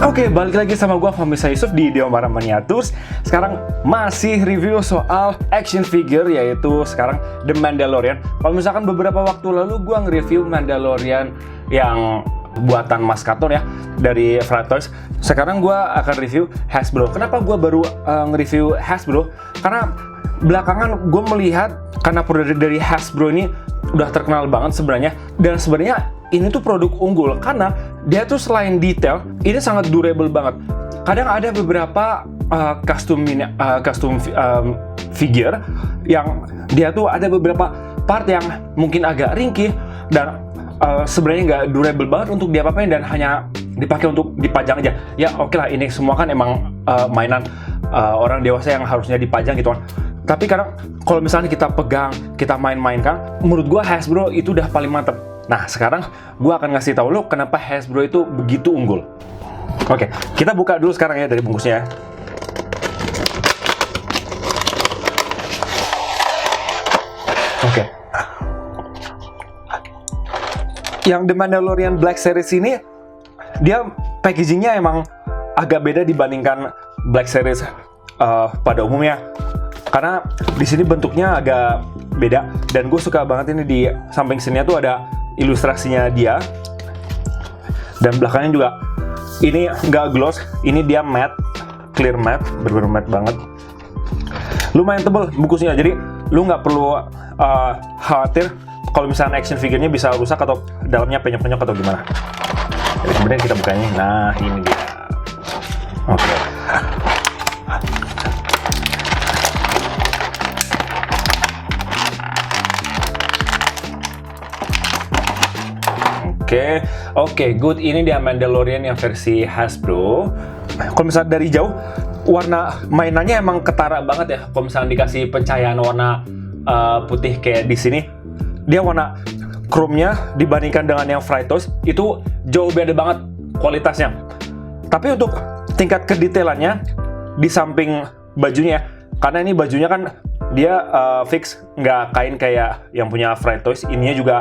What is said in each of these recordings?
Oke, balik lagi sama gua Famisa Yusuf di Diomara Miniatures. Sekarang masih review soal action figure, yaitu sekarang The Mandalorian. Kalau misalkan beberapa waktu lalu gua nge-review Mandalorian yang buatan Mas Katon ya, dari Flight Toys. Sekarang gua akan review Hasbro. Kenapa gua baru nge-review Hasbro? Karena belakangan gue melihat karena produk dari Hasbro ini udah terkenal banget sebenarnya, dan sebenarnya ini tuh produk unggul karena dia tuh selain detail, ini sangat durable banget. Kadang ada beberapa custom figure yang dia tuh ada beberapa part yang mungkin agak ringkih dan sebenarnya nggak durable banget untuk diapa-apain dan hanya dipakai untuk dipajang aja. Ya oke lah, ini semua kan emang mainan orang dewasa yang harusnya dipajang gitu kan. Tapi kadang kalau misalnya kita pegang, kita main-mainkan, menurut gua Hasbro itu udah paling mantep. Nah, sekarang gua akan ngasih tahu lo kenapa Hasbro itu begitu unggul. Oke, kita buka dulu sekarang ya dari bungkusnya. Oke. Yang The Mandalorian Black Series ini, dia packagingnya emang agak beda dibandingkan Black Series pada umumnya. Karena di sini bentuknya agak beda, dan gue suka banget ini di samping sininya tuh ada ilustrasinya dia, dan belakangnya juga ini nggak gloss, ini dia matte, clear matte, bener-bener matte banget. Lumayan tebel bungkusnya, jadi lu nggak perlu khawatir kalau misalnya action figurnya bisa rusak atau dalamnya penyok-penyok atau gimana. Jadi kemudian kita bukanya, nah ini dia. Oke. Oke, good. Ini dia Mandalorian yang versi Hasbro. Kalau misalnya dari jauh, warna mainannya emang ketara banget ya. Kalau misalnya dikasih pencahayaan warna putih kayak di sini, dia warna chrome-nya dibandingkan dengan yang Flight Toys itu jauh beda banget kualitasnya. Tapi untuk tingkat kedetailannya di samping bajunya, karena ini bajunya kan dia fix, nggak kain kayak yang punya Flight Toys. Ininya juga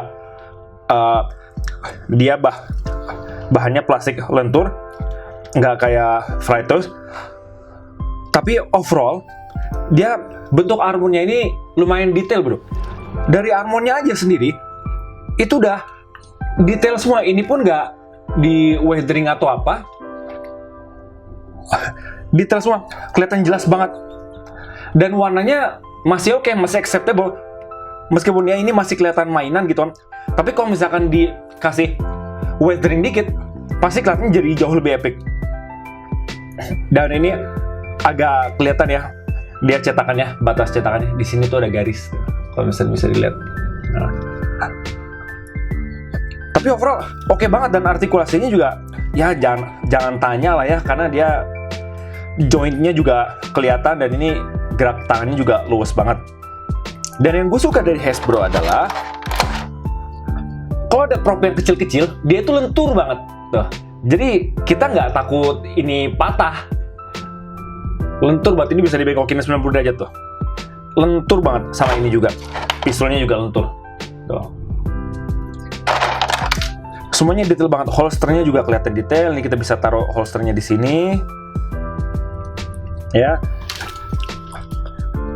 dia bahannya plastik lentur, nggak kayak Flight Toys. Tapi overall dia bentuk armornya ini lumayan detail bro. Dari armornya aja sendiri itu udah detail semua. Ini pun nggak di weathering atau apa, detail semua, kelihatan jelas banget. Dan warnanya masih oke, masih acceptable. Meskipun ya ini masih kelihatan mainan gitu kan. Tapi kalau misalkan dikasih weathering dikit, pasti kelihatan jadi jauh lebih epic. Dan ini agak kelihatan ya, dia cetakannya, batas cetakannya di sini tuh ada garis. Kalau misalnya bisa dilihat. Nah. Tapi overall oke banget, dan artikulasinya juga ya jangan tanya lah ya, karena dia jointnya juga kelihatan, dan ini gerak tangannya juga luwes banget. Dan yang gue suka dari Hasbro adalah kalau ada prop yang kecil-kecil, dia itu lentur banget tuh. Jadi kita nggak takut ini patah. Lentur banget, ini bisa dibekokin 90 derajat tuh. Lentur banget. Sama ini juga, pistolnya juga lentur tuh. Semuanya detail banget. Holsternya juga kelihatan detail. Ini kita bisa taruh holsternya di sini ya.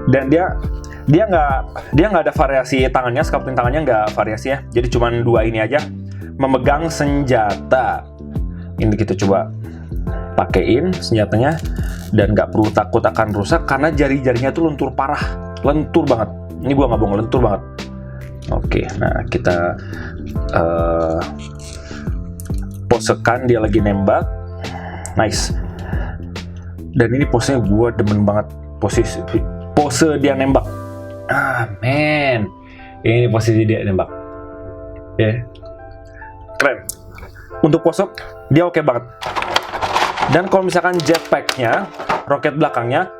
Dan dia nggak ada variasi tangannya, sculpting tangannya nggak variasi ya. Jadi cuma dua ini aja. Memegang senjata. Ini kita coba pakein senjatanya, dan nggak perlu takut akan rusak karena jari-jarinya tuh lentur parah, lentur banget. Ini gua nggak bohong, lentur banget. Oke, nah kita posekan dia lagi nembak, nice. Dan ini posenya gua demen banget, pose dia nembak. Men, ini posisi dia nembak. Ya, keren. Untuk pose dia oke banget. Dan kalau misalkan jetpacknya, roket belakangnya,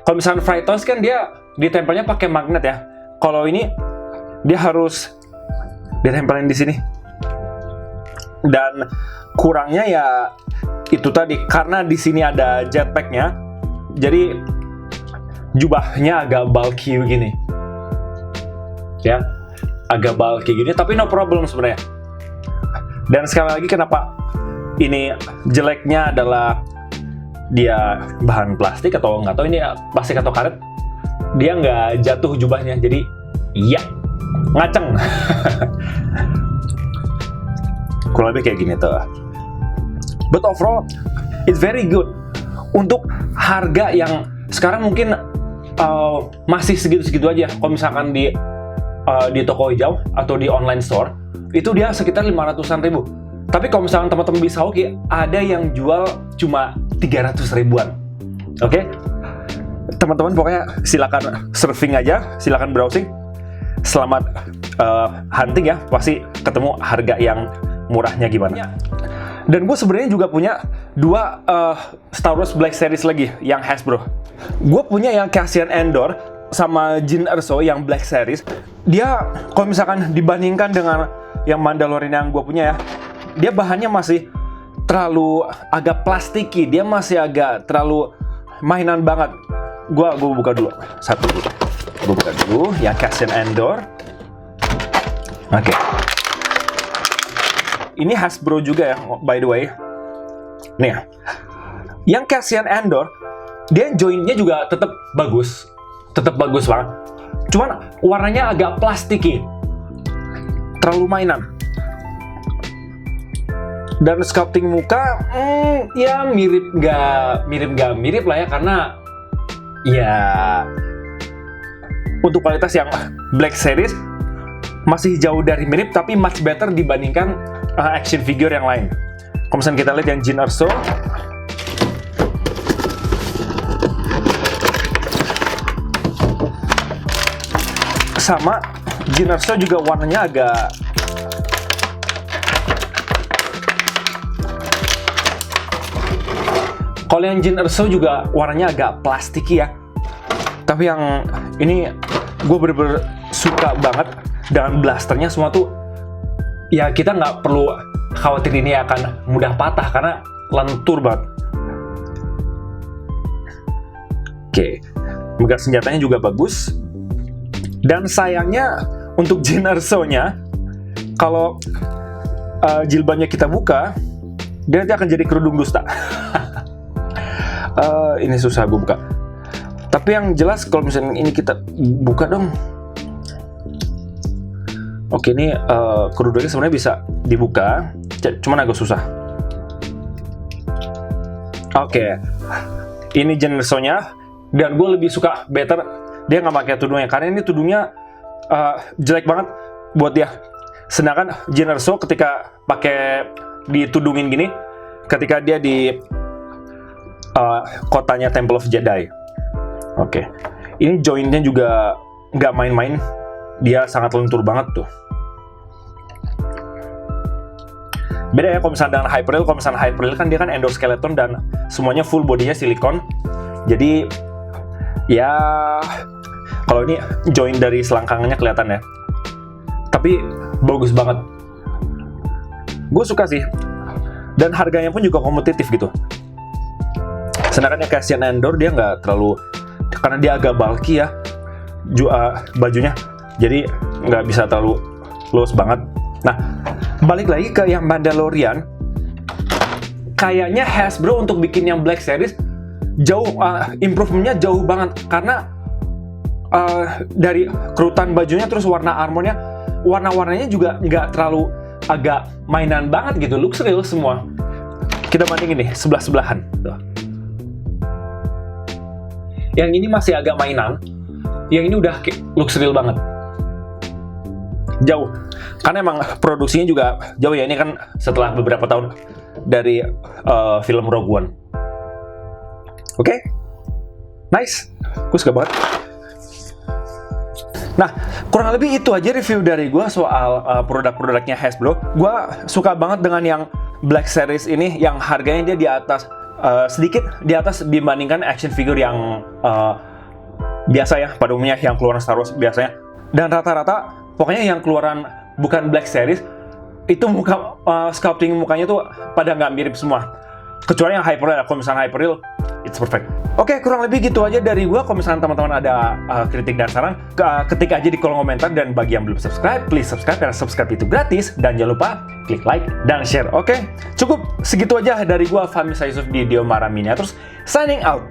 kalau misalkan Flight Toys kan dia ditempelnya pakai magnet ya. Kalau ini dia harus ditempelin di sini. Dan kurangnya ya itu tadi, karena di sini ada jetpacknya, jadi jubahnya agak bulky begini. Ya, agak bulky gini, tapi no problem sebenarnya. Dan sekali lagi, kenapa ini jeleknya adalah dia bahan plastik atau nggak tahu ini plastik atau karet, dia nggak jatuh jubahnya, jadi iya ngaceng. Kurang lebih kayak gini tuh. But overall, it's very good. Untuk harga yang sekarang mungkin masih segitu-segitu aja. Kalau misalkan di toko hijau atau di online store, itu dia sekitar 500-an ribu. Tapi kalau misalkan teman-teman bisa hoki, ada yang jual cuma 300 ribuan. Oke? Teman-teman pokoknya silakan surfing aja, silakan browsing. Selamat hunting ya, pasti ketemu harga yang murahnya gimana. Dan gue sebenarnya juga punya dua Star Wars Black Series lagi yang Hasbro. Gue punya yang Cassian Andor sama Jyn Erso yang Black Series. Dia kalau misalkan dibandingkan dengan yang Mandalorian yang gue punya ya, dia bahannya masih terlalu agak plastiki, dia masih agak terlalu mainan banget. Gue buka dulu satu. Gue buka dulu yang Cassian Andor. Oke. Ini Hasbro juga ya, by the way. Nih ya. Yang Cassian Andor, dia joinnya juga tetap bagus. Tetap bagus banget. Cuman warnanya agak plastiki. Terlalu mainan. Dan sculpting muka, ya mirip nggak mirip lah ya, karena ya untuk kualitas yang Black Series masih jauh dari mirip, tapi much better dibandingkan action figure yang lain. Kalau misalnya kita lihat yang Jyn Erso, sama Jyn Erso juga warnanya agak kalau yang Jyn Erso juga warnanya agak plastiki ya. Tapi yang ini gue bener-bener suka banget dengan blasternya, semua tuh ya kita nggak perlu khawatir ini akan mudah patah karena lentur banget. Oke, megang senjatanya juga bagus. Dan sayangnya untuk Jyn Erso-nya, kalau jilbabnya kita buka, dia nanti akan jadi kerudung dusta. Ini susah gue buka. Tapi yang jelas kalau misalnya ini kita buka dong. Oke, ini kerudungnya sebenarnya bisa dibuka, cuman agak susah. Oke, ini Jyn Erso-nya, dan gue lebih suka better dia nggak pakai tudungnya, karena ini tudungnya jelek banget buat dia. Sedangkan Jyn Erso ketika pakai ditudungin gini, ketika dia di kotanya Temple of Jedi. Oke, ini jointnya juga nggak main-main. Dia sangat lentur banget tuh. Beda ya kalau misalnya dengan Hyperrail. Kalau misalnya Hyperrail kan dia kan endoskeleton dan semuanya full bodinya silikon. Jadi ya kalau ini joint dari selangkangannya kelihatan ya. Tapi bagus banget. Gue suka sih. Dan harganya pun juga kompetitif gitu. Sedangkan yang Cassian Andor dia nggak terlalu, karena dia agak bulky ya bajunya. Jadi nggak bisa terlalu luas banget. Nah, balik lagi ke yang Mandalorian. Kayaknya Hasbro untuk bikin yang Black Series jauh, improvementnya jauh banget. Karena dari kerutan bajunya, terus warna armornya, warna-warnanya juga nggak terlalu agak mainan banget gitu. Looks real semua. Kita bandingin nih, sebelah-sebelahan. Tuh. Yang ini masih agak mainan. Yang ini udah looks real banget. Jauh, karena emang produksinya juga jauh ya. Ini kan setelah beberapa tahun dari film Rogue One. Oke, nice, gue suka banget. Nah, kurang lebih itu aja review dari gue soal produk-produknya Hasbro. Gue suka banget dengan yang Black Series ini, yang harganya dia di atas, sedikit di atas dibandingkan action figure yang biasa ya, pada umumnya yang keluaran Star Wars biasanya. Dan rata-rata pokoknya yang keluaran bukan Black Series itu muka sculpting mukanya tuh pada nggak mirip semua. Kecuali yang hyperreal, kalau misalnya hyperreal, it's perfect. Oke, kurang lebih gitu aja dari gua. Kalau misalnya teman-teman ada kritik dan saran, ketik aja di kolom komentar. Dan bagi yang belum subscribe, please subscribe, karena subscribe itu gratis. Dan jangan lupa klik like dan share. Oke, cukup segitu aja dari gua, Fahmi Yusuf di Diomara Miniatures, signing out.